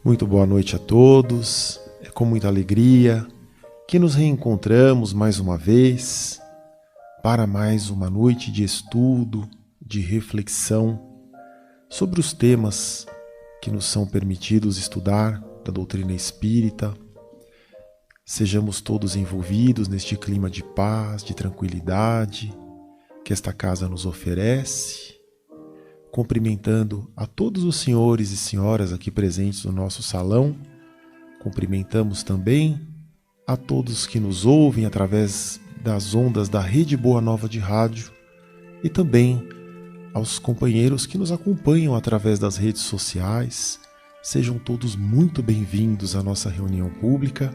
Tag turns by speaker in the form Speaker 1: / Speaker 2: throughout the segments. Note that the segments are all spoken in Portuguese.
Speaker 1: Muito boa noite a todos. É com muita alegria que nos reencontramos mais uma vez para mais uma noite de estudo, de reflexão sobre os temas que nos são permitidos estudar da doutrina espírita. Sejamos todos envolvidos neste clima de paz, de tranquilidade que esta casa nos oferece. Cumprimentando a todos os senhores e senhoras aqui presentes no nosso salão, cumprimentamos também a todos que nos ouvem através das ondas da Rede Boa Nova de Rádio e também aos companheiros que nos acompanham através das redes sociais. Sejam todos muito bem-vindos à nossa reunião pública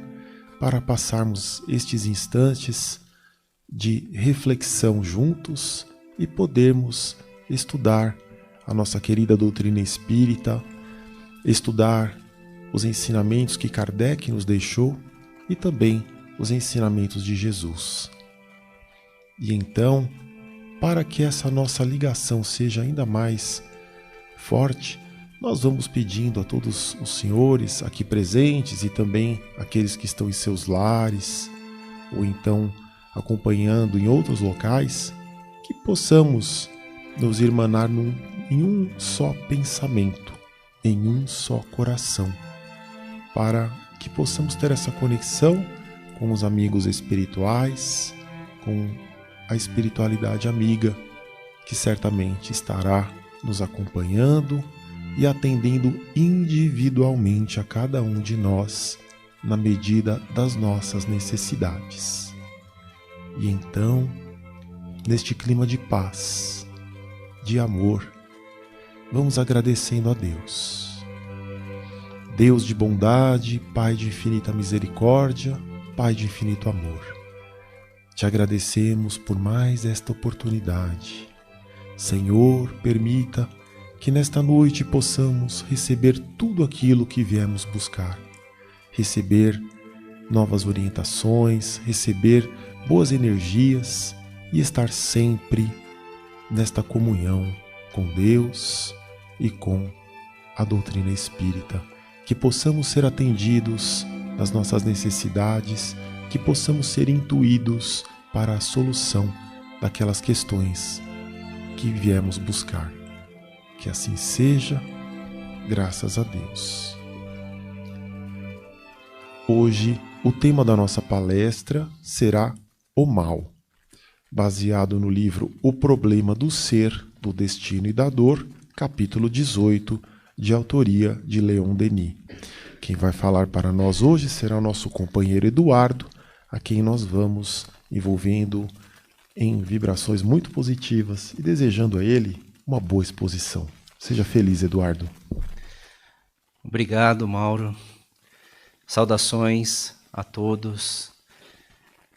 Speaker 1: para passarmos estes instantes de reflexão juntos e podermos estudar a nossa querida doutrina espírita, estudar os ensinamentos que Kardec nos deixou e também os ensinamentos de Jesus. E então, para que essa nossa ligação seja ainda mais forte, nós vamos pedindo a todos os senhores aqui presentes e também aqueles que estão em seus lares ou então acompanhando em outros locais, que possamos nos irmanar em um só pensamento, em um só coração, para que possamos ter essa conexão com os amigos espirituais, com a espiritualidade amiga, que certamente estará nos acompanhando e atendendo individualmente a cada um de nós, na medida das nossas necessidades. E então, neste clima de paz, de amor, vamos agradecendo a Deus. Deus de bondade, Pai de infinita misericórdia, Pai de infinito amor. Te agradecemos por mais esta oportunidade. Senhor, permita que nesta noite possamos receber tudo aquilo que viemos buscar. Receber novas orientações, receber boas energias e estar sempre nesta comunhão com Deus e com a doutrina espírita, que possamos ser atendidos nas nossas necessidades, que possamos ser intuídos para a solução daquelas questões que viemos buscar. Que assim seja, graças a Deus. Hoje, o tema da nossa palestra será o mal, baseado no livro O Problema do Ser, do Destino e da Dor, capítulo 18, de autoria de Leon Denis. Quem vai falar para nós hoje será o nosso companheiro Eduardo, a quem nós vamos envolvendo em vibrações muito positivas e desejando a ele uma boa exposição. Seja feliz, Eduardo.
Speaker 2: Obrigado, Mauro. Saudações a todos.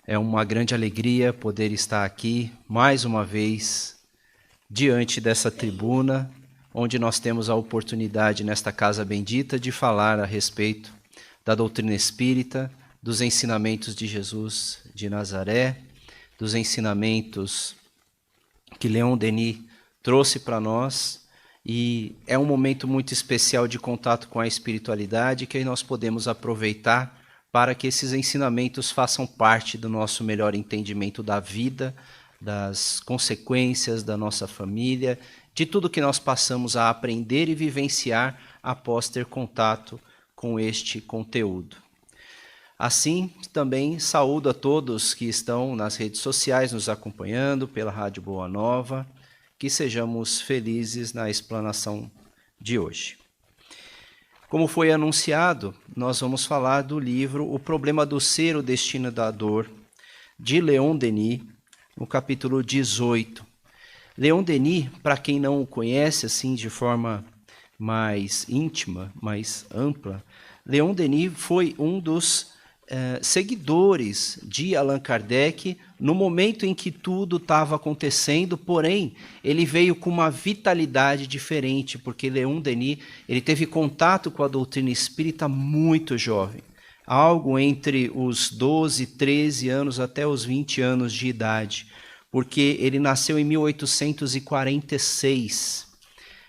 Speaker 2: É uma grande alegria poder estar aqui mais uma vez diante dessa tribuna, onde nós temos a oportunidade nesta casa bendita de falar a respeito da doutrina espírita, dos ensinamentos de Jesus de Nazaré, dos ensinamentos que Leon Denis trouxe para nós, e é um momento muito especial de contato com a espiritualidade que nós podemos aproveitar para que esses ensinamentos façam parte do nosso melhor entendimento da vida, das consequências da nossa família, de tudo que nós passamos a aprender e vivenciar após ter contato com este conteúdo. Assim, também saúdo a todos que estão nas redes sociais nos acompanhando pela Rádio Boa Nova, que sejamos felizes na explanação de hoje. Como foi anunciado, nós vamos falar do livro O Problema do Ser, o Destino da Dor, de Leon Denis, no capítulo 18. Leon Denis, para quem não o conhece assim de forma mais íntima, mais ampla, Leon Denis foi um dos seguidores de Allan Kardec no momento em que tudo estava acontecendo, porém, ele veio com uma vitalidade diferente, porque Leon Denis ele teve contato com a doutrina espírita muito jovem, algo entre os 12, 13 anos até os 20 anos de idade, porque ele nasceu em 1846,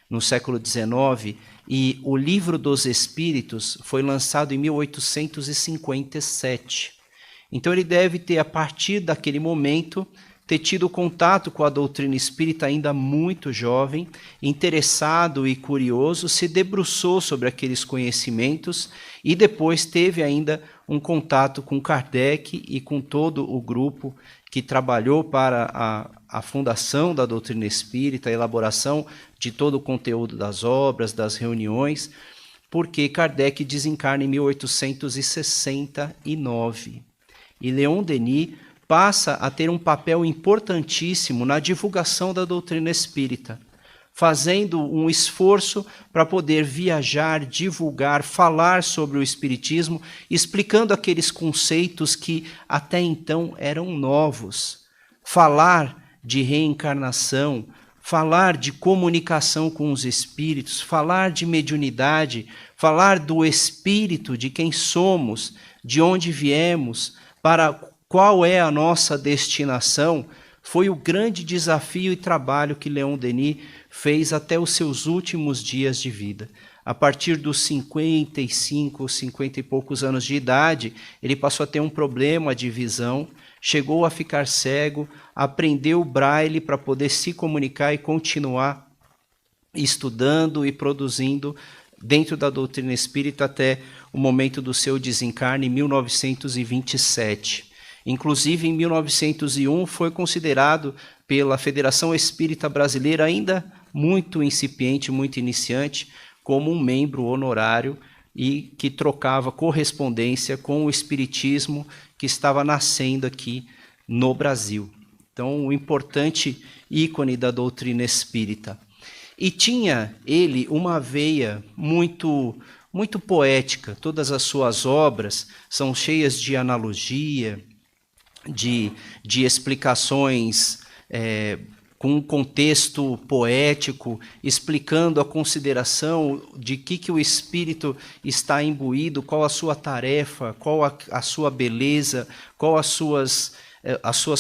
Speaker 2: no século XIX, e o Livro dos Espíritos foi lançado em 1857. Então ele deve ter, a partir daquele momento, ter tido contato com a doutrina espírita ainda muito jovem, interessado e curioso, se debruçou sobre aqueles conhecimentos e depois teve ainda um contato com Kardec e com todo o grupo que trabalhou para a fundação da doutrina espírita, a elaboração de todo o conteúdo das obras, das reuniões, porque Kardec desencarna em 1869. E Leon Denis passa a ter um papel importantíssimo na divulgação da doutrina espírita, fazendo um esforço para poder viajar, divulgar, falar sobre o espiritismo, explicando aqueles conceitos que até então eram novos. Falar de reencarnação, falar de comunicação com os espíritos, falar de mediunidade, falar do espírito, de quem somos, de onde viemos, para qual é a nossa destinação, foi o grande desafio e trabalho que Leon Denis fez até os seus últimos dias de vida. A partir dos 55, 50 e poucos anos de idade, ele passou a ter um problema de visão, chegou a ficar cego, aprendeu o braille para poder se comunicar e continuar estudando e produzindo dentro da doutrina espírita até o momento do seu desencarne em 1927. Inclusive, em 1901, foi considerado pela Federação Espírita Brasileira, ainda muito incipiente, muito iniciante, como um membro honorário e que trocava correspondência com o espiritismo que estava nascendo aqui no Brasil. Então, um importante ícone da doutrina espírita. E tinha ele uma veia muito poética. Todas as suas obras são cheias de analogia, de explicações com um contexto poético, explicando a consideração de que o espírito está imbuído, qual a sua tarefa, qual a sua beleza, qual as suas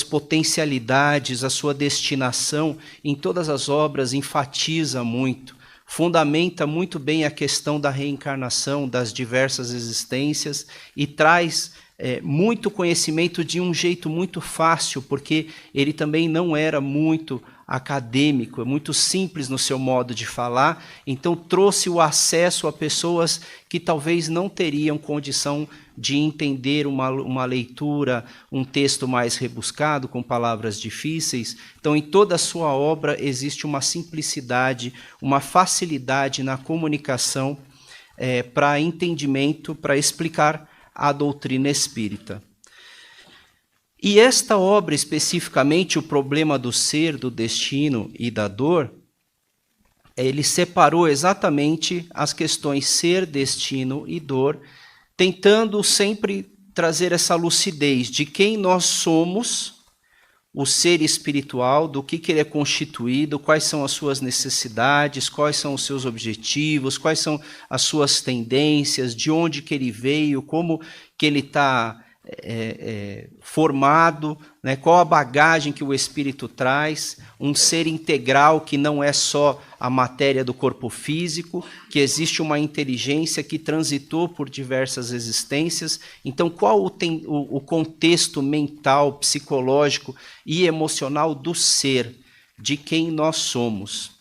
Speaker 2: potencialidades, a sua destinação. Em todas as obras enfatiza muito, fundamenta muito bem a questão da reencarnação, das diversas existências e traz muito conhecimento de um jeito muito fácil, porque ele também não era muito acadêmico, é muito simples no seu modo de falar, então trouxe o acesso a pessoas que talvez não teriam condição de entender uma leitura, um texto mais rebuscado, com palavras difíceis. Então, em toda a sua obra existe uma simplicidade, uma facilidade na comunicação para entendimento, para explicar a doutrina espírita. E esta obra, especificamente, o problema do ser, do destino e da dor, ele separou exatamente as questões ser, destino e dor, tentando sempre trazer essa lucidez de quem nós somos, o ser espiritual, do que ele é constituído, quais são as suas necessidades, quais são os seus objetivos, quais são as suas tendências, de onde que ele veio, como que ele está formado, né? Qual a bagagem que o espírito traz, um ser integral que não é só a matéria do corpo físico, que existe uma inteligência que transitou por diversas existências. Então, qual o contexto mental, psicológico e emocional do ser, de quem nós somos?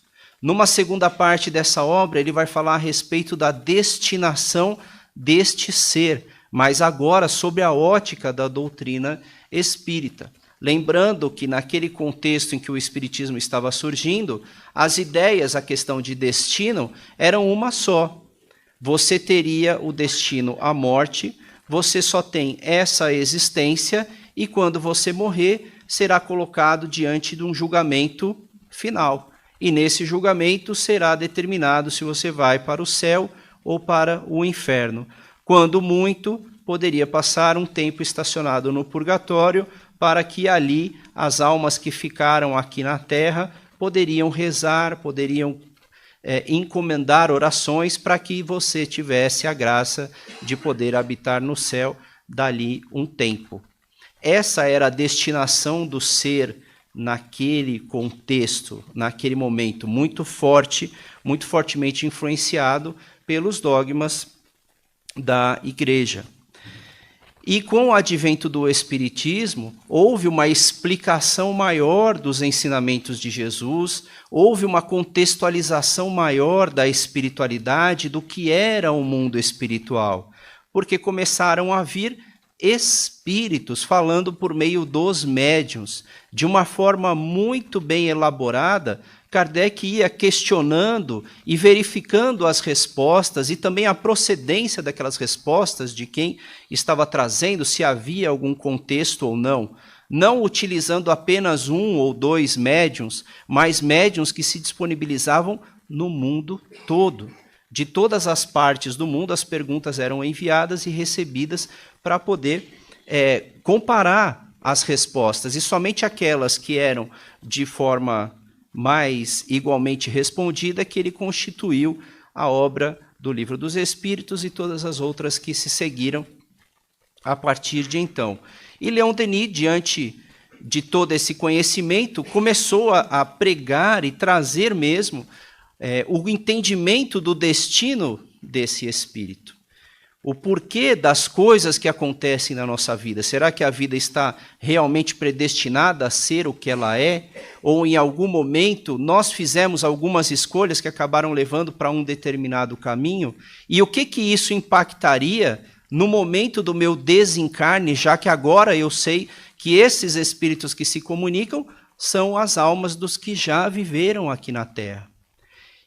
Speaker 2: Numa segunda parte dessa obra, ele vai falar a respeito da destinação deste ser, mas agora sob a ótica da doutrina espírita. Lembrando que naquele contexto em que o espiritismo estava surgindo, as ideias, a questão de destino, eram uma só. Você teria o destino à morte, você só tem essa existência e quando você morrer, será colocado diante de um julgamento final. E nesse julgamento será determinado se você vai para o céu ou para o inferno. Quando muito, poderia passar um tempo estacionado no purgatório, para que ali as almas que ficaram aqui na terra poderiam rezar, poderiam encomendar orações para que você tivesse a graça de poder habitar no céu dali um tempo. Essa era a destinação do ser naquele contexto, naquele momento, muito fortemente influenciado pelos dogmas da igreja. E com o advento do Espiritismo, houve uma explicação maior dos ensinamentos de Jesus, houve uma contextualização maior da espiritualidade, do que era o mundo espiritual, porque começaram a vir espíritos falando por meio dos médiuns, de uma forma muito bem elaborada. Kardec ia questionando e verificando as respostas e também a procedência daquelas respostas, de quem estava trazendo, se havia algum contexto ou não. Não utilizando apenas um ou dois médiuns, mas médiuns que se disponibilizavam no mundo todo. De todas as partes do mundo, as perguntas eram enviadas e recebidas para poder comparar as respostas. E somente aquelas que eram de forma mais igualmente respondida, que ele constituiu a obra do Livro dos Espíritos e todas as outras que se seguiram a partir de então. E Leon Denis, diante de todo esse conhecimento, começou a pregar e trazer mesmo o entendimento do destino desse espírito. O porquê das coisas que acontecem na nossa vida. Será que a vida está realmente predestinada a ser o que ela é? Ou em algum momento nós fizemos algumas escolhas que acabaram levando para um determinado caminho? E o que isso impactaria no momento do meu desencarne, já que agora eu sei que esses espíritos que se comunicam são as almas dos que já viveram aqui na Terra?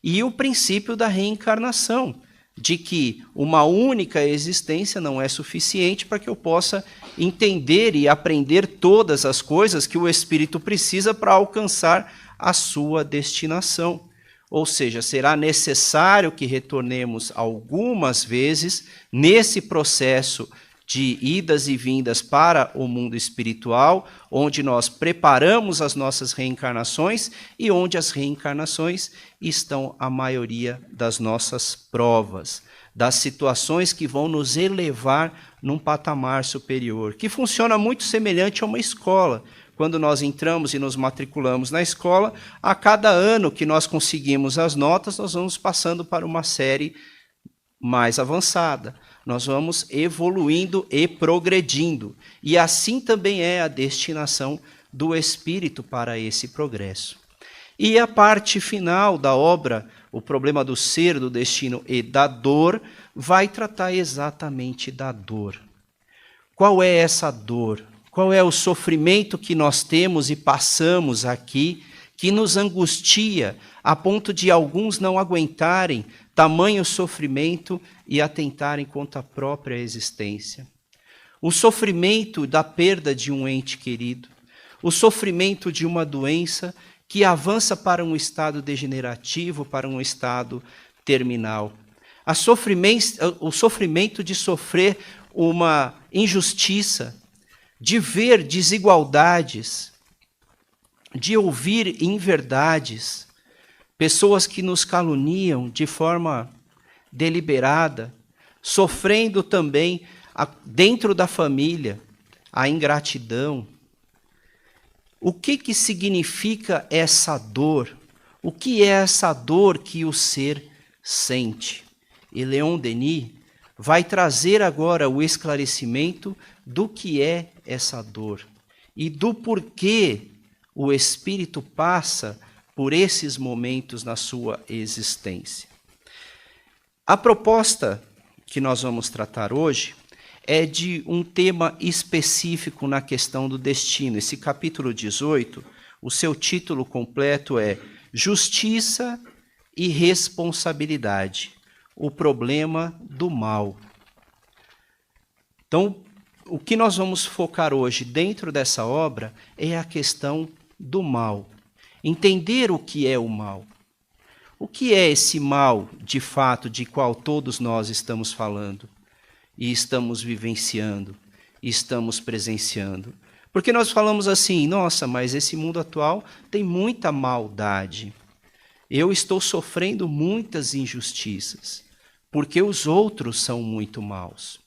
Speaker 2: E o princípio da reencarnação, de que uma única existência não é suficiente para que eu possa entender e aprender todas as coisas que o espírito precisa para alcançar a sua destinação. Ou seja, será necessário que retornemos algumas vezes nesse processo de idas e vindas para o mundo espiritual, onde nós preparamos as nossas reencarnações e onde as reencarnações estão a maioria das nossas provas, das situações que vão nos elevar num patamar superior, que funciona muito semelhante a uma escola. Quando nós entramos e nos matriculamos na escola, a cada ano que nós conseguimos as notas, nós vamos passando para uma série mais avançada. Nós vamos evoluindo e progredindo. E assim também é a destinação do espírito para esse progresso. E a parte final da obra, o problema do ser, do destino e da dor, vai tratar exatamente da dor. Qual é essa dor? Qual é o sofrimento que nós temos e passamos aqui, que nos angustia a ponto de alguns não aguentarem tamanho sofrimento e atentarem contra a própria existência? O sofrimento da perda de um ente querido, o sofrimento de uma doença que avança para um estado degenerativo, para um estado terminal. O sofrimento de sofrer uma injustiça, de ver desigualdades, de ouvir inverdades, pessoas que nos caluniam de forma deliberada, sofrendo também dentro da família a ingratidão. O que significa essa dor? O que é essa dor que o ser sente? E Leon Denis vai trazer agora o esclarecimento do que é essa dor e do porquê o espírito passa por esses momentos na sua existência. A proposta que nós vamos tratar hoje é de um tema específico na questão do destino. Esse capítulo 18, o seu título completo é Justiça e Responsabilidade, o problema do mal. Então, o que nós vamos focar hoje dentro dessa obra é a questão do mal. Entender o que é o mal. O que é esse mal, de fato, de qual todos nós estamos falando e estamos vivenciando, e estamos presenciando? Porque nós falamos assim, nossa, mas esse mundo atual tem muita maldade. Eu estou sofrendo muitas injustiças, porque os outros são muito maus.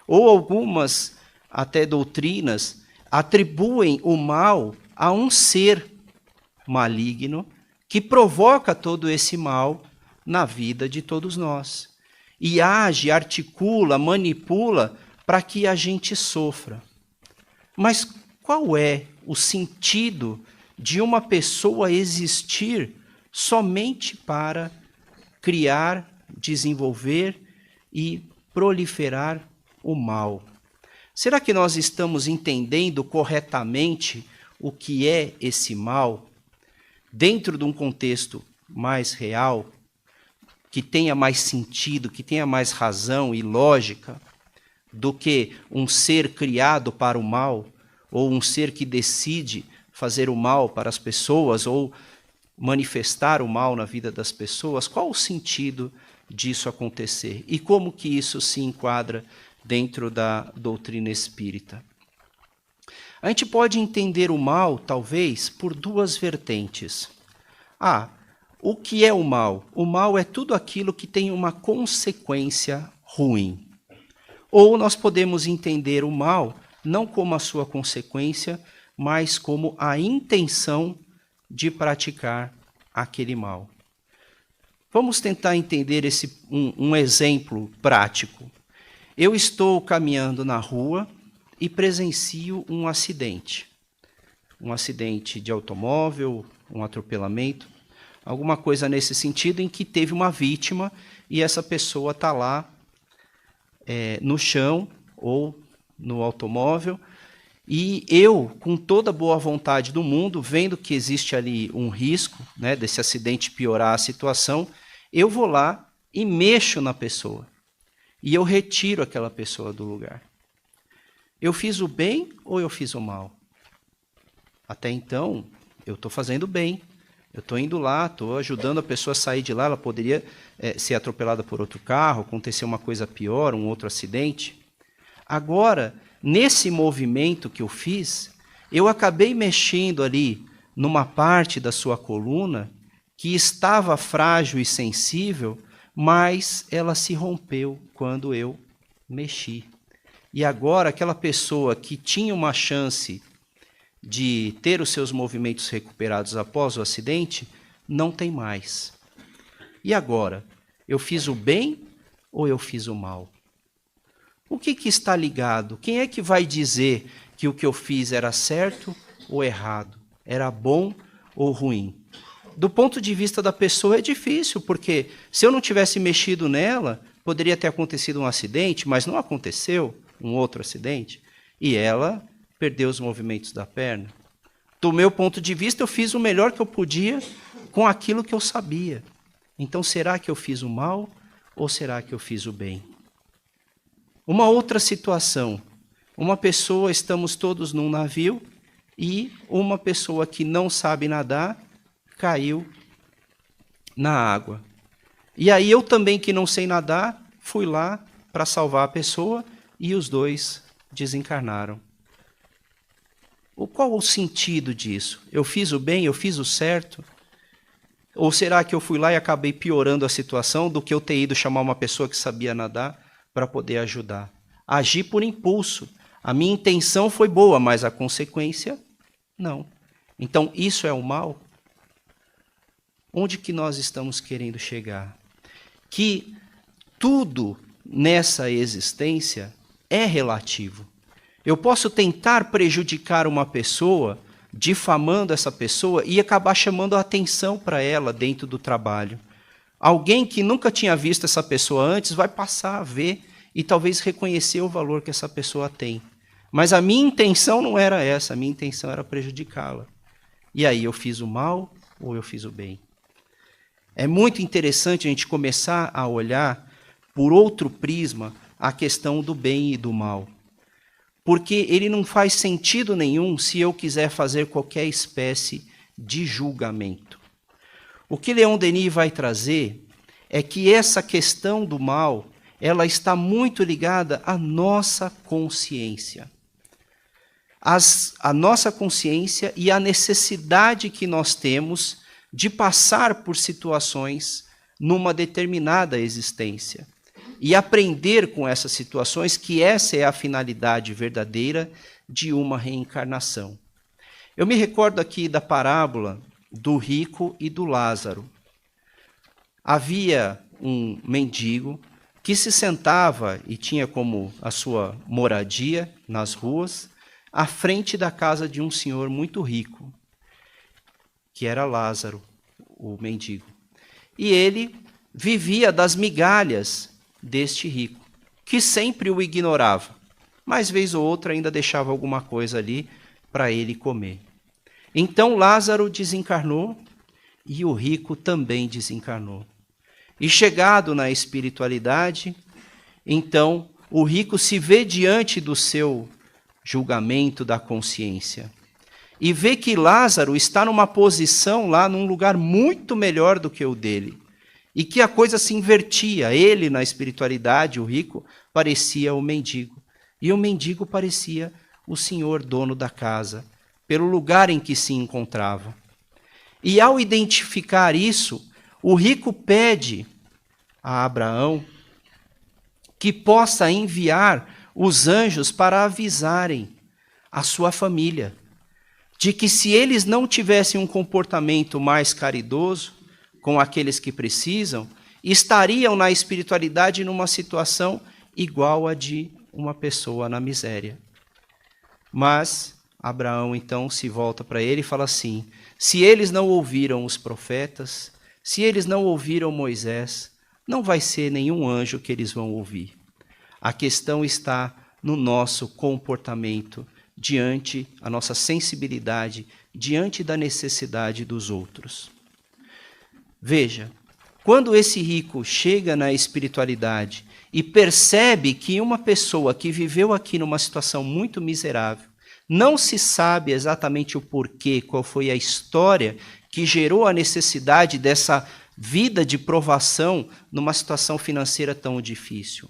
Speaker 2: Ou algumas, até doutrinas, atribuem o mal a um ser maligno que provoca todo esse mal na vida de todos nós. E age, articula, manipula para que a gente sofra. Mas qual é o sentido de uma pessoa existir somente para criar, desenvolver e proliferar o mal? Será que nós estamos entendendo corretamente o que é esse mal, dentro de um contexto mais real, que tenha mais sentido, que tenha mais razão e lógica, do que um ser criado para o mal, ou um ser que decide fazer o mal para as pessoas, ou manifestar o mal na vida das pessoas? Qual o sentido disso acontecer? E como que isso se enquadra dentro da doutrina espírita? A gente pode entender o mal, talvez, por duas vertentes. O que é o mal? O mal é tudo aquilo que tem uma consequência ruim. Ou nós podemos entender o mal não como a sua consequência, mas como a intenção de praticar aquele mal. Vamos tentar entender um exemplo prático. Eu estou caminhando na rua e presencio um acidente. Um acidente de automóvel, um atropelamento, alguma coisa nesse sentido, em que teve uma vítima e essa pessoa está lá no chão ou no automóvel, e eu, com toda a boa vontade do mundo, vendo que existe ali um risco, né, desse acidente piorar a situação, eu vou lá e mexo na pessoa. E eu retiro aquela pessoa do lugar. Eu fiz o bem ou eu fiz o mal? Até então, eu estou fazendo bem. Eu estou indo lá, estou ajudando a pessoa a sair de lá. Ela poderia ser atropelada por outro carro, acontecer uma coisa pior, um outro acidente. Agora, nesse movimento que eu fiz, eu acabei mexendo ali numa parte da sua coluna que estava frágil e sensível, mas ela se rompeu quando eu mexi. E agora aquela pessoa que tinha uma chance de ter os seus movimentos recuperados após o acidente, não tem mais. E agora? Eu fiz o bem ou eu fiz o mal? O que está ligado? Quem é que vai dizer que o que eu fiz era certo ou errado? Era bom ou ruim? Do ponto de vista da pessoa é difícil, porque se eu não tivesse mexido nela, poderia ter acontecido um acidente, mas não aconteceu um outro acidente, e ela perdeu os movimentos da perna. Do meu ponto de vista, eu fiz o melhor que eu podia com aquilo que eu sabia. Então, será que eu fiz o mal ou será que eu fiz o bem? Uma outra situação, uma pessoa, estamos todos num navio e uma pessoa que não sabe nadar caiu na água. E aí eu também, que não sei nadar, fui lá para salvar a pessoa e os dois desencarnaram. Qual o sentido disso? Eu fiz o bem, eu fiz o certo? Ou será que eu fui lá e acabei piorando a situação do que eu ter ido chamar uma pessoa que sabia nadar para poder ajudar? Agi por impulso. A minha intenção foi boa, mas a consequência, não. Então, isso é o mal? Onde que nós estamos querendo chegar? Que tudo nessa existência é relativo. Eu posso tentar prejudicar uma pessoa, difamando essa pessoa, e acabar chamando a atenção para ela dentro do trabalho. Alguém que nunca tinha visto essa pessoa antes vai passar a ver e talvez reconhecer o valor que essa pessoa tem. Mas a minha intenção não era essa, a minha intenção era prejudicá-la. E aí, eu fiz o mal ou eu fiz o bem? É muito interessante a gente começar a olhar por outro prisma a questão do bem e do mal. Porque ele não faz sentido nenhum se eu quiser fazer qualquer espécie de julgamento. O que Leon Denis vai trazer é que essa questão do mal, ela está muito ligada à nossa consciência. A nossa consciência e a necessidade que nós temos de passar por situações numa determinada existência. E aprender com essas situações que essa é a finalidade verdadeira de uma reencarnação. Eu me recordo aqui da parábola do rico e do Lázaro. Havia um mendigo que se sentava e tinha como a sua moradia nas ruas, à frente da casa de um senhor muito rico, que era Lázaro, o mendigo. E ele vivia das migalhas deste rico, que sempre o ignorava, mas vez ou outra ainda deixava alguma coisa ali para ele comer. Então Lázaro desencarnou e o rico também desencarnou. E chegado na espiritualidade, então o rico se vê diante do seu julgamento da consciência e vê que Lázaro está numa posição lá, num lugar muito melhor do que o dele, e que a coisa se invertia. Ele, na espiritualidade, o rico, parecia o mendigo, e o mendigo parecia o senhor dono da casa, pelo lugar em que se encontrava. E ao identificar isso, o rico pede a Abraão que possa enviar os anjos para avisarem a sua família de que se eles não tivessem um comportamento mais caridoso com aqueles que precisam, estariam na espiritualidade numa situação igual a de uma pessoa na miséria. Mas Abraão então se volta para ele e fala assim: se eles não ouviram os profetas, se eles não ouviram Moisés, não vai ser nenhum anjo que eles vão ouvir. A questão está no nosso comportamento diante, a nossa sensibilidade diante da necessidade dos outros. Veja, quando esse rico chega na espiritualidade e percebe que uma pessoa que viveu aqui numa situação muito miserável, não se sabe exatamente o porquê, qual foi a história que gerou a necessidade dessa vida de provação numa situação financeira tão difícil.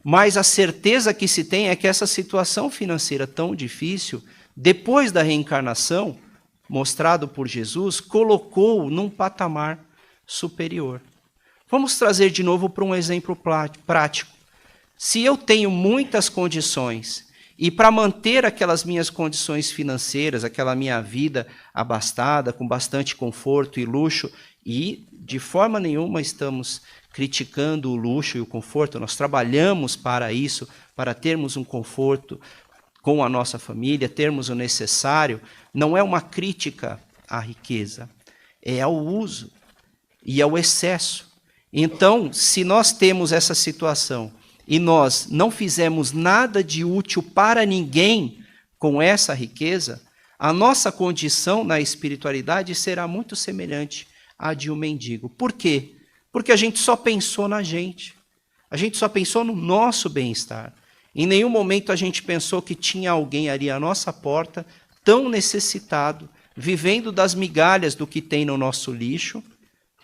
Speaker 2: Mas a certeza que se tem é que essa situação financeira tão difícil, depois da reencarnação, mostrado por Jesus, colocou num patamar superior. Vamos trazer de novo para um exemplo prático. Se eu tenho muitas condições e para manter aquelas minhas condições financeiras, aquela minha vida abastada, com bastante conforto e luxo, e de forma nenhuma estamos criticando o luxo e o conforto, nós trabalhamos para isso, para termos um conforto com a nossa família, termos o necessário, não é uma crítica à riqueza, é ao uso e ao excesso. Então, se nós temos essa situação e nós não fizemos nada de útil para ninguém com essa riqueza, a nossa condição na espiritualidade será muito semelhante à de um mendigo. Por quê? Porque a gente só pensou na gente. A gente só pensou no nosso bem-estar. Em nenhum momento a gente pensou que tinha alguém ali à nossa porta, tão necessitado, vivendo das migalhas do que tem no nosso lixo,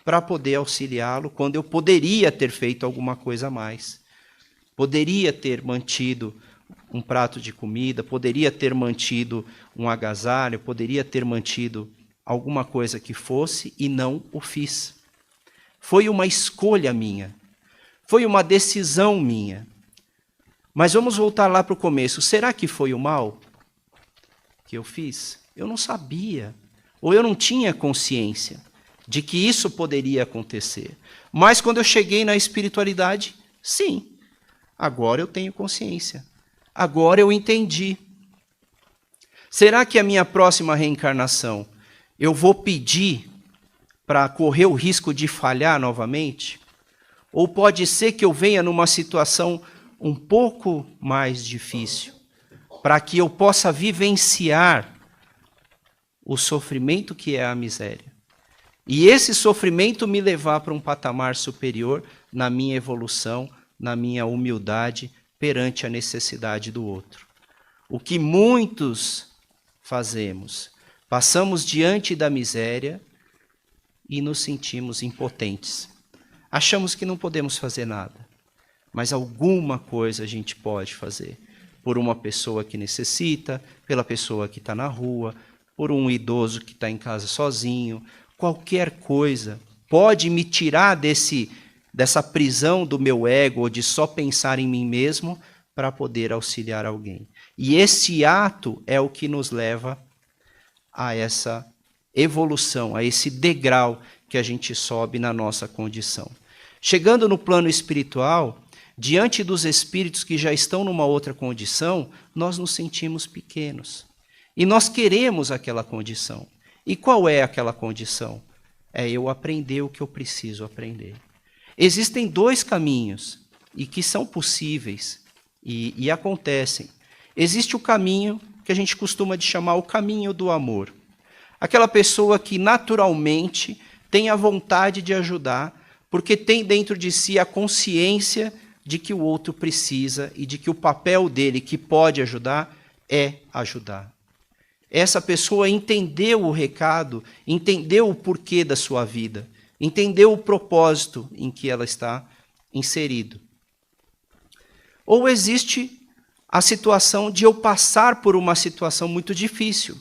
Speaker 2: para poder auxiliá-lo, quando eu poderia ter feito alguma coisa a mais. Poderia ter mantido um prato de comida, poderia ter mantido um agasalho, poderia ter mantido alguma coisa que fosse, e não o fiz. Foi uma escolha minha, foi uma decisão minha. Mas vamos voltar lá para o começo. Será que foi o mal que eu fiz? Eu não sabia, ou eu não tinha consciência de que isso poderia acontecer. Mas quando eu cheguei na espiritualidade, sim, agora eu tenho consciência. Agora eu entendi. Será que a minha próxima reencarnação eu vou pedir para correr o risco de falhar novamente? Ou pode ser que eu venha numa situação um pouco mais difícil, para que eu possa vivenciar o sofrimento que é a miséria. E esse sofrimento me levar para um patamar superior na minha evolução, na minha humildade perante a necessidade do outro. O que muitos fazemos, passamos diante da miséria e nos sentimos impotentes. Achamos que não podemos fazer nada, mas alguma coisa a gente pode fazer. Por uma pessoa que necessita, pela pessoa que está na rua, por um idoso que está em casa sozinho, qualquer coisa pode me tirar dessa prisão do meu ego, ou de só pensar em mim mesmo, para poder auxiliar alguém. E esse ato é o que nos leva a essa evolução, a esse degrau que a gente sobe na nossa condição. Chegando no plano espiritual, diante dos espíritos que já estão numa outra condição, nós nos sentimos pequenos. E nós queremos aquela condição. E qual é aquela condição? É eu aprender o que eu preciso aprender. Existem dois caminhos, e que são possíveis, e acontecem. Existe o caminho que a gente costuma de chamar o caminho do amor. Aquela pessoa que naturalmente tem a vontade de ajudar, porque tem dentro de si a consciência de que o outro precisa e de que o papel dele, que pode ajudar, é ajudar. Essa pessoa entendeu o recado, entendeu o porquê da sua vida, entendeu o propósito em que ela está inserido. Ou existe a situação de eu passar por uma situação muito difícil.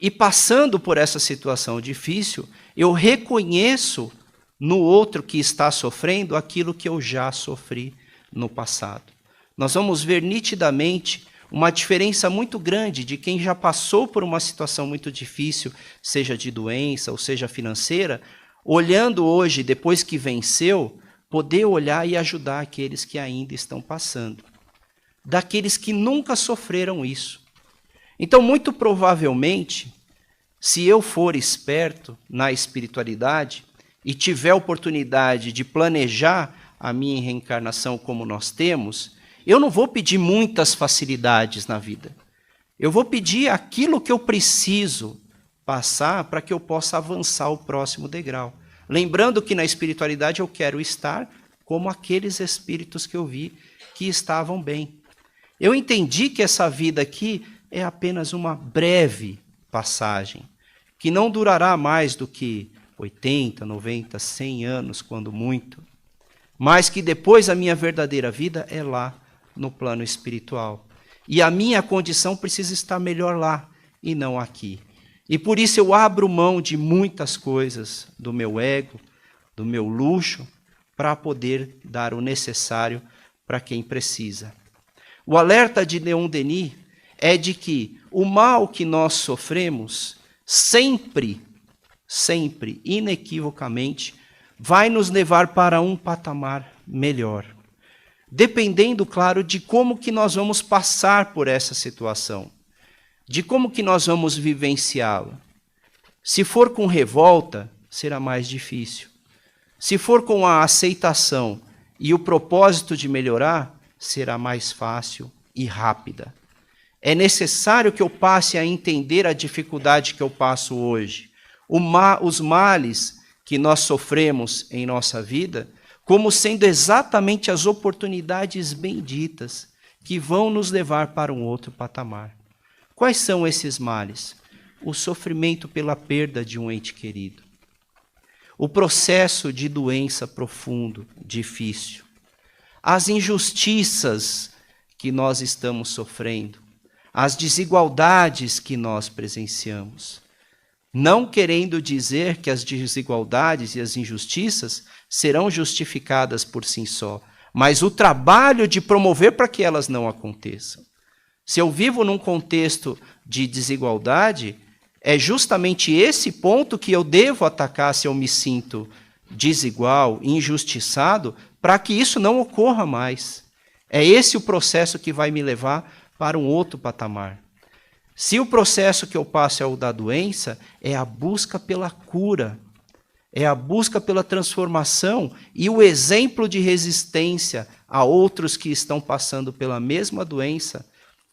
Speaker 2: E passando por essa situação difícil, eu reconheço no outro que está sofrendo aquilo que eu já sofri no passado. Nós vamos ver nitidamente uma diferença muito grande de quem já passou por uma situação muito difícil, seja de doença ou seja financeira, olhando hoje, depois que venceu, poder olhar e ajudar aqueles que ainda estão passando. Daqueles que nunca sofreram isso. Então, muito provavelmente, se eu for esperto na espiritualidade e tiver oportunidade de planejar a minha reencarnação como nós temos, eu não vou pedir muitas facilidades na vida. Eu vou pedir aquilo que eu preciso passar para que eu possa avançar o próximo degrau. Lembrando que na espiritualidade eu quero estar como aqueles espíritos que eu vi que estavam bem. Eu entendi que essa vida aqui é apenas uma breve passagem, que não durará mais do que 80, 90, 100 anos, quando muito, mas que depois a minha verdadeira vida é lá, no plano espiritual. E a minha condição precisa estar melhor lá e não aqui. E por isso eu abro mão de muitas coisas, do meu ego, do meu luxo, para poder dar o necessário para quem precisa. O alerta de Leon Denis é de que o mal que nós sofremos sempre, inequivocamente, vai nos levar para um patamar melhor. Dependendo, claro, de como que nós vamos passar por essa situação, de como que nós vamos vivenciá-la. Se for com revolta, será mais difícil. Se for com a aceitação e o propósito de melhorar, será mais fácil e rápida. É necessário que eu passe a entender a dificuldade que eu passo hoje, os males que nós sofremos em nossa vida, como sendo exatamente as oportunidades benditas que vão nos levar para um outro patamar. Quais são esses males? O sofrimento pela perda de um ente querido, o processo de doença profundo, difícil, as injustiças que nós estamos sofrendo, as desigualdades que nós presenciamos. Não querendo dizer que as desigualdades e as injustiças serão justificadas por si só, mas o trabalho de promover para que elas não aconteçam. Se eu vivo num contexto de desigualdade, é justamente esse ponto que eu devo atacar se eu me sinto desigual, injustiçado, para que isso não ocorra mais. É esse o processo que vai me levar para um outro patamar. Se o processo que eu passo é o da doença, é a busca pela cura, é a busca pela transformação e o exemplo de resistência a outros que estão passando pela mesma doença,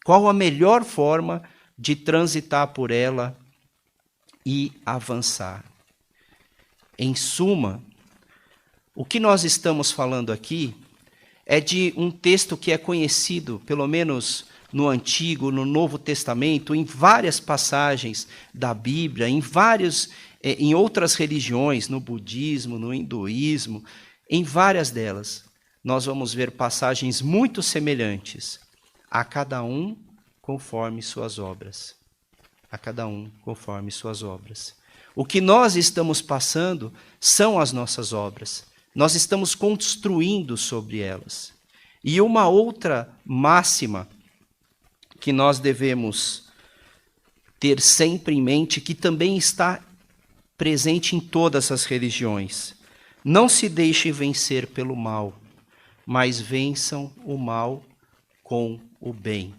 Speaker 2: qual a melhor forma de transitar por ela e avançar. Em suma, o que nós estamos falando aqui é de um texto que é conhecido, pelo menos no Antigo, no Novo Testamento, em várias passagens da Bíblia, em outras religiões, no budismo, no hinduísmo, em várias delas, nós vamos ver passagens muito semelhantes, a cada um conforme suas obras. A cada um conforme suas obras. O que nós estamos passando são as nossas obras. Nós estamos construindo sobre elas. E uma outra máxima que nós devemos ter sempre em mente que também está presente em todas as religiões. Não se deixe vencer pelo mal, mas vençam o mal com o bem.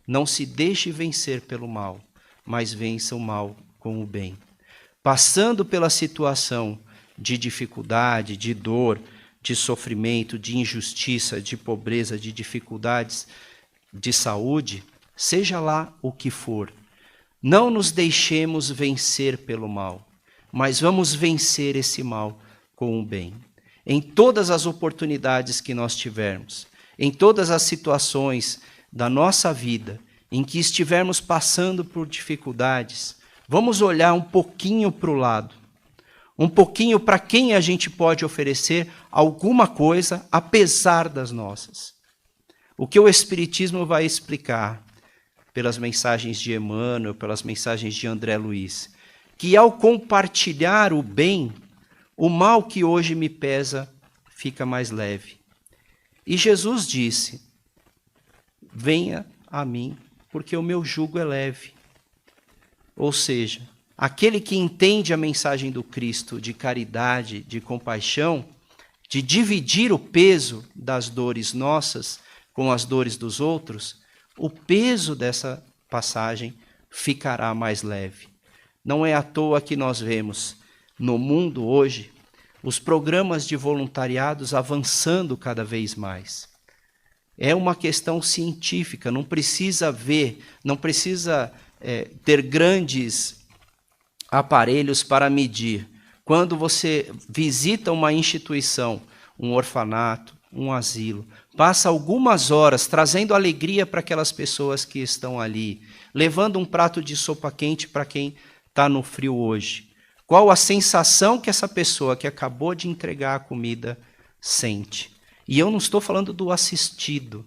Speaker 2: Não se deixe vencer pelo mal, mas vença o mal com o bem. Passando pela situação de dificuldade, de dor, de sofrimento, de injustiça, de pobreza, de dificuldades de saúde, seja lá o que for, não nos deixemos vencer pelo mal, mas vamos vencer esse mal com o bem. Em todas as oportunidades que nós tivermos, em todas as situações da nossa vida em que estivermos passando por dificuldades, vamos olhar um pouquinho para o lado, um pouquinho para quem a gente pode oferecer alguma coisa, apesar das nossas. O que o Espiritismo vai explicar, pelas mensagens de Emmanuel, pelas mensagens de André Luiz, que ao compartilhar o bem, o mal que hoje me pesa fica mais leve. E Jesus disse: venha a mim, porque o meu jugo é leve. Ou seja, aquele que entende a mensagem do Cristo de caridade, de compaixão, de dividir o peso das dores nossas com as dores dos outros, o peso dessa passagem ficará mais leve. Não é à toa que nós vemos no mundo hoje os programas de voluntariados avançando cada vez mais. É uma questão científica, não precisa ter grandes aparelhos para medir. Quando você visita uma instituição, um orfanato, um asilo, passa algumas horas trazendo alegria para aquelas pessoas que estão ali, levando um prato de sopa quente para quem está no frio hoje. Qual a sensação que essa pessoa que acabou de entregar a comida sente? E eu não estou falando do assistido,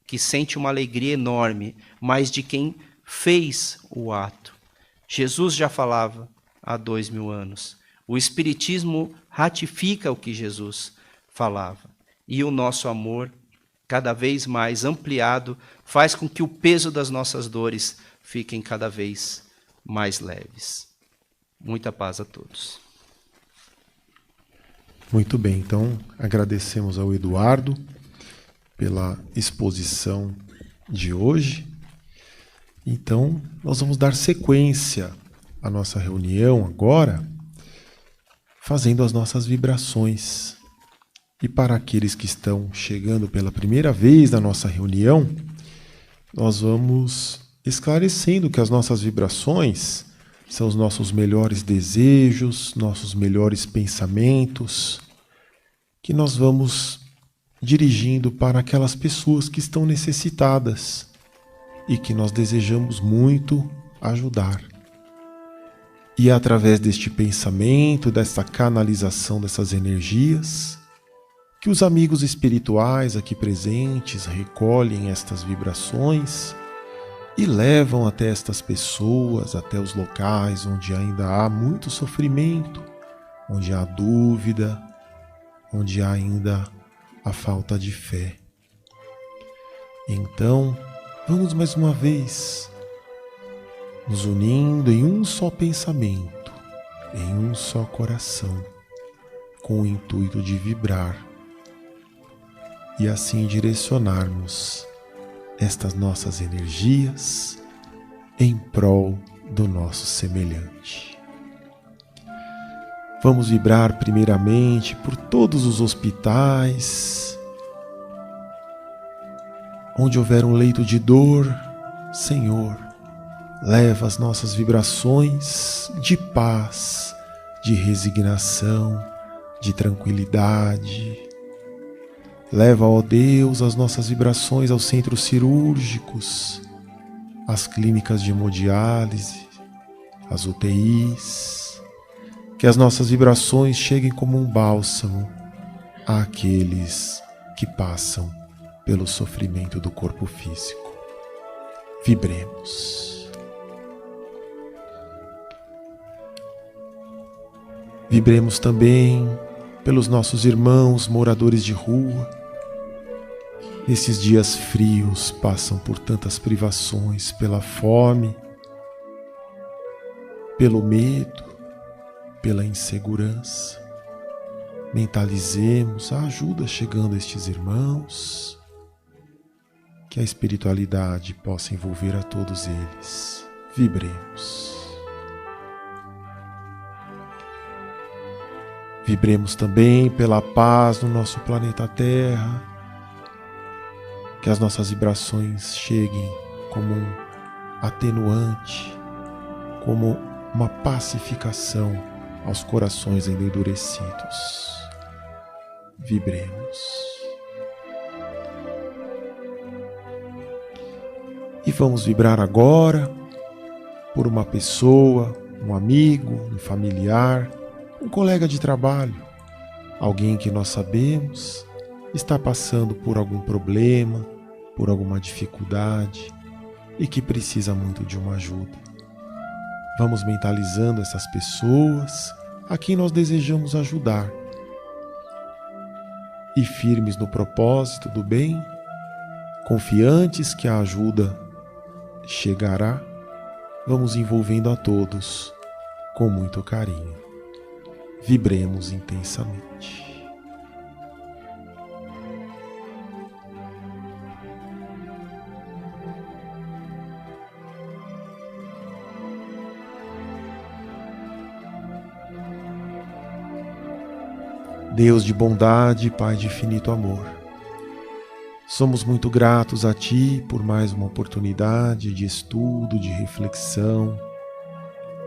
Speaker 2: que sente uma alegria enorme, mas de quem fez o ato. Jesus já falava há 2000 anos. O Espiritismo ratifica o que Jesus falava. E o nosso amor, cada vez mais ampliado, faz com que o peso das nossas dores fiquem cada vez mais leves. Muita paz a todos.
Speaker 1: Muito bem, então agradecemos ao Eduardo pela exposição de hoje. Então, nós vamos dar sequência à nossa reunião agora, fazendo as nossas vibrações. E para aqueles que estão chegando pela primeira vez na nossa reunião, nós vamos esclarecendo que as nossas vibrações são os nossos melhores desejos, nossos melhores pensamentos, que nós vamos dirigindo para aquelas pessoas que estão necessitadas e que nós desejamos muito ajudar. E é através deste pensamento, dessa canalização dessas energias, que os amigos espirituais aqui presentes recolhem estas vibrações e levam até estas pessoas, até os locais onde ainda há muito sofrimento, onde há dúvida, onde há ainda a falta de fé. Então, vamos mais uma vez nos unindo em um só pensamento, em um só coração, com o intuito de vibrar e assim direcionarmos estas nossas energias em prol do nosso semelhante. Vamos vibrar primeiramente por todos os hospitais, onde houver um leito de dor. Senhor, leva as nossas vibrações de paz, de resignação, de tranquilidade. Leva, ó Deus, as nossas vibrações aos centros cirúrgicos, às clínicas de hemodiálise, às UTIs. Que as nossas vibrações cheguem como um bálsamo àqueles que passam pelo sofrimento do corpo físico. Vibremos. Vibremos também pelos nossos irmãos moradores de rua. Nesses dias frios passam por tantas privações, pela fome, pelo medo, pela insegurança. Mentalizemos a ajuda chegando a estes irmãos, que a espiritualidade possa envolver a todos eles. Vibremos. Vibremos também pela paz no nosso planeta Terra, que as nossas vibrações cheguem como um atenuante, como uma pacificação aos corações ainda endurecidos. Vibremos. E vamos vibrar agora por uma pessoa, um amigo, um familiar, um colega de trabalho, alguém que nós sabemos está passando por algum problema, por alguma dificuldade e que precisa muito de uma ajuda. Vamos mentalizando essas pessoas a quem nós desejamos ajudar. E firmes no propósito do bem, confiantes que a ajuda chegará, vamos envolvendo a todos com muito carinho. Vibremos intensamente. Deus de bondade, Pai de infinito amor, somos muito gratos a Ti por mais uma oportunidade de estudo, de reflexão.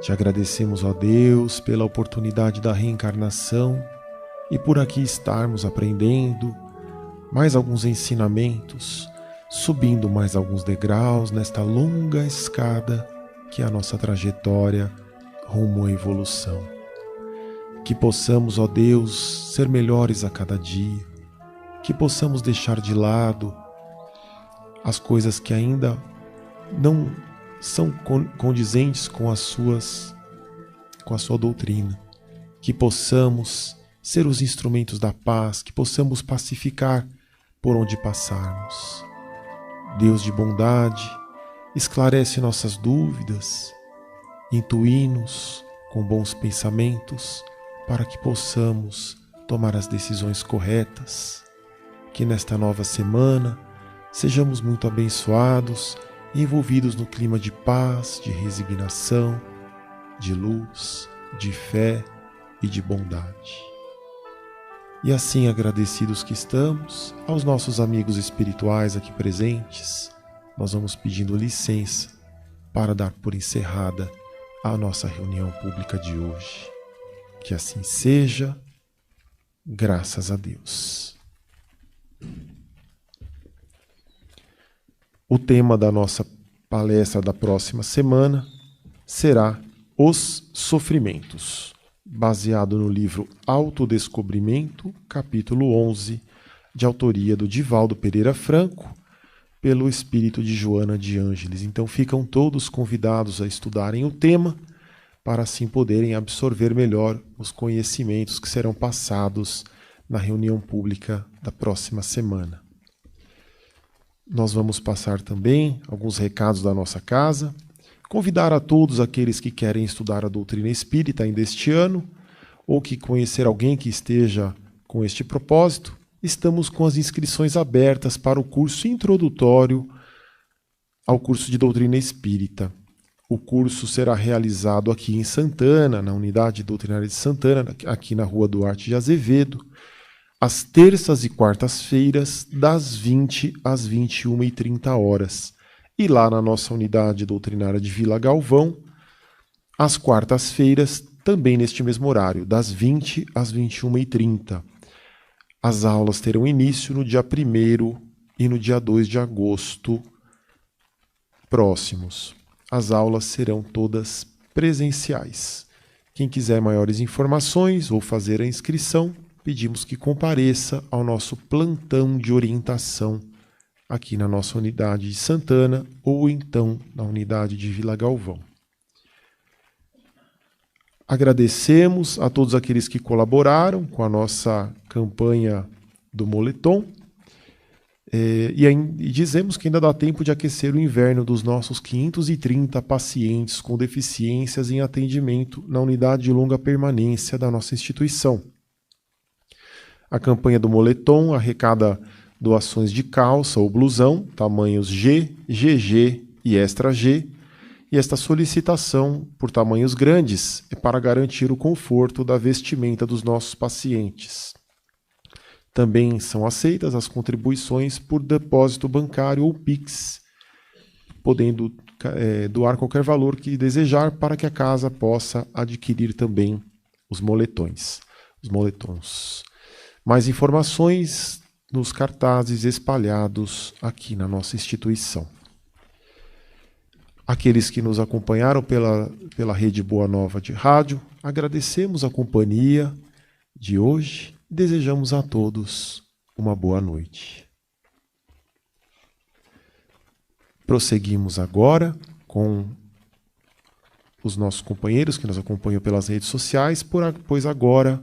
Speaker 1: Te agradecemos, ó Deus, pela oportunidade da reencarnação e por aqui estarmos aprendendo mais alguns ensinamentos, subindo mais alguns degraus nesta longa escada que é a nossa trajetória rumo à evolução. Que possamos, ó Deus, ser melhores a cada dia, que possamos deixar de lado as coisas que ainda não são condizentes com a sua doutrina, que possamos ser os instrumentos da paz, que possamos pacificar por onde passarmos. Deus de bondade, esclarece nossas dúvidas, intui-nos com bons pensamentos, para que possamos tomar as decisões corretas, que nesta nova semana sejamos muito abençoados e envolvidos no clima de paz, de resignação, de luz, de fé e de bondade. E assim, agradecidos que estamos, aos nossos amigos espirituais aqui presentes, nós vamos pedindo licença para dar por encerrada a nossa reunião pública de hoje. Que assim seja, graças a Deus. O tema da nossa palestra da próxima semana será Os Sofrimentos, baseado no livro Autodescobrimento, capítulo 11, de autoria do Divaldo Pereira Franco, pelo espírito de Joana de Ângeles. Então ficam todos convidados a estudarem o tema, para assim poderem absorver melhor os conhecimentos que serão passados na reunião pública da próxima semana. Nós vamos passar também alguns recados da nossa casa, convidar a todos aqueles que querem estudar a doutrina espírita ainda este ano, ou que conhecer alguém que esteja com este propósito, estamos com as inscrições abertas para o curso introdutório ao curso de doutrina espírita. O curso será realizado aqui em Santana, na Unidade Doutrinária de Santana, aqui na Rua Duarte de Azevedo, às terças e quartas-feiras, das 20 às 21h30. E lá na nossa Unidade Doutrinária de Vila Galvão, às quartas-feiras, também neste mesmo horário, das 20 às 21h30. As aulas terão início no dia 1º e no dia 2 de agosto próximos. As aulas serão todas presenciais. Quem quiser maiores informações ou fazer a inscrição, pedimos que compareça ao nosso plantão de orientação aqui na nossa unidade de Santana ou então na unidade de Vila Galvão. Agradecemos a todos aqueles que colaboraram com a nossa campanha do moletom. E dizemos que ainda dá tempo de aquecer o inverno dos nossos 530 pacientes com deficiências em atendimento na unidade de longa permanência da nossa instituição. A campanha do moletom arrecada doações de calça ou blusão, tamanhos G, GG e extra G, e esta solicitação por tamanhos grandes é para garantir o conforto da vestimenta dos nossos pacientes. Também são aceitas as contribuições por depósito bancário ou Pix, podendo doar qualquer valor que desejar para que a casa possa adquirir também os moletons. Mais informações nos cartazes espalhados aqui na nossa instituição. Aqueles que nos acompanharam pela Rede Boa Nova de rádio, agradecemos a companhia de hoje. Desejamos a todos uma boa noite. Prosseguimos agora com os nossos companheiros que nos acompanham pelas redes sociais, pois agora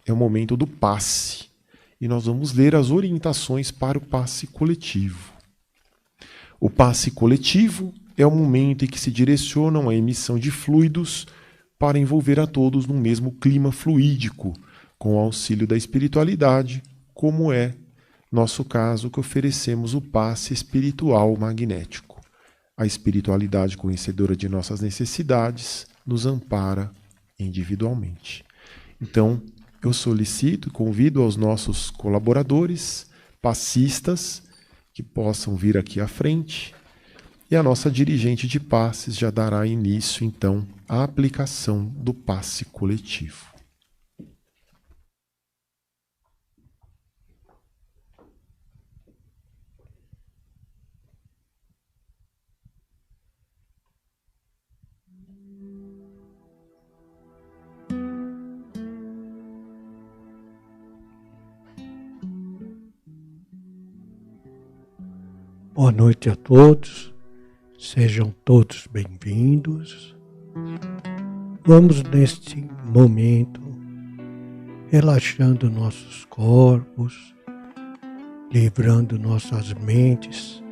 Speaker 1: é o momento do passe. E nós vamos ler as orientações para o passe coletivo. O passe coletivo é o momento em que se direcionam a emissão de fluidos para envolver a todos no mesmo clima fluídico, com o auxílio da espiritualidade, como é nosso caso que oferecemos o passe espiritual magnético. A espiritualidade conhecedora de nossas necessidades nos ampara individualmente. Então, eu solicito e convido aos nossos colaboradores, passistas, que possam vir aqui à frente, e a nossa dirigente de passes já dará início, então, à aplicação do passe coletivo.
Speaker 3: Boa noite a todos, sejam todos bem-vindos. Vamos neste momento relaxando nossos corpos, livrando nossas mentes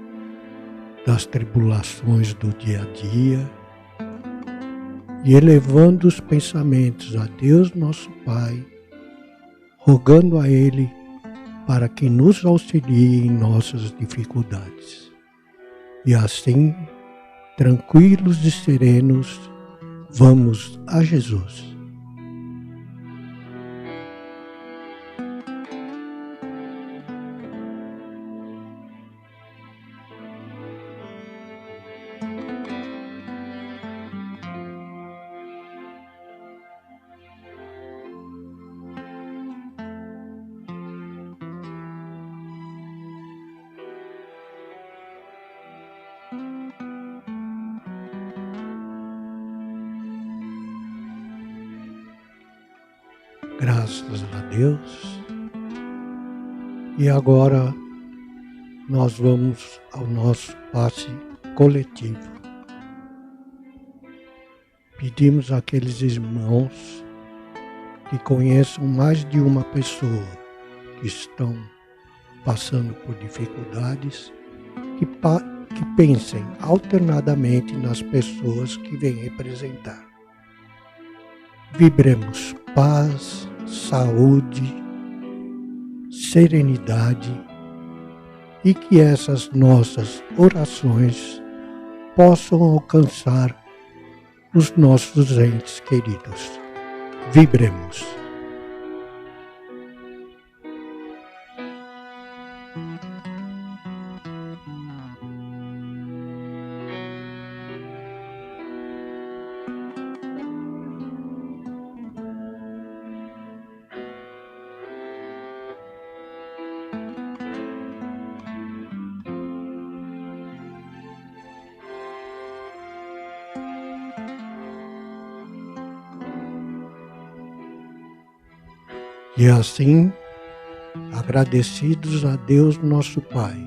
Speaker 3: das tribulações do dia a dia e elevando os pensamentos a Deus nosso Pai, rogando a Ele para que nos auxilie em nossas dificuldades. E assim, tranquilos e serenos, vamos a Jesus. Graças a Deus. E agora nós vamos ao nosso passe coletivo. Pedimos àqueles irmãos que conheçam mais de uma pessoa que estão passando por dificuldades, que pensem alternadamente nas pessoas que vêm representar. Vibremos paz, saúde, serenidade e que essas nossas orações possam alcançar os nossos entes queridos. Vibremos. E assim, agradecidos a Deus nosso Pai,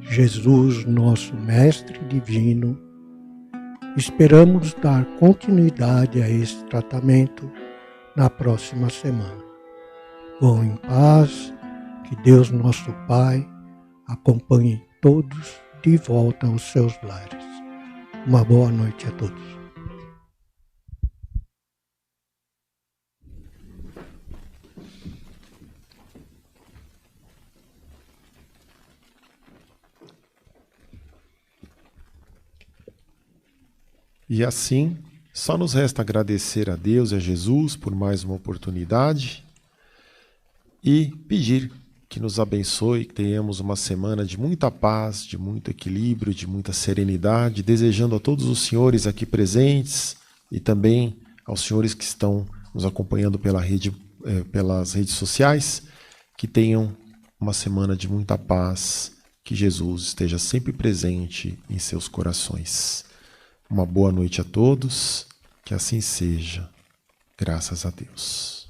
Speaker 3: Jesus nosso Mestre Divino, esperamos dar continuidade a esse tratamento na próxima semana. Vão em paz, que Deus nosso Pai acompanhe todos de volta aos seus lares. Uma boa noite a todos.
Speaker 1: E assim, só nos resta agradecer a Deus e a Jesus por mais uma oportunidade e pedir que nos abençoe, que tenhamos uma semana de muita paz, de muito equilíbrio, de muita serenidade, desejando a todos os senhores aqui presentes e também aos senhores que estão nos acompanhando pelas redes sociais, que tenham uma semana de muita paz, que Jesus esteja sempre presente em seus corações. Uma boa noite a todos, que assim seja, graças a Deus.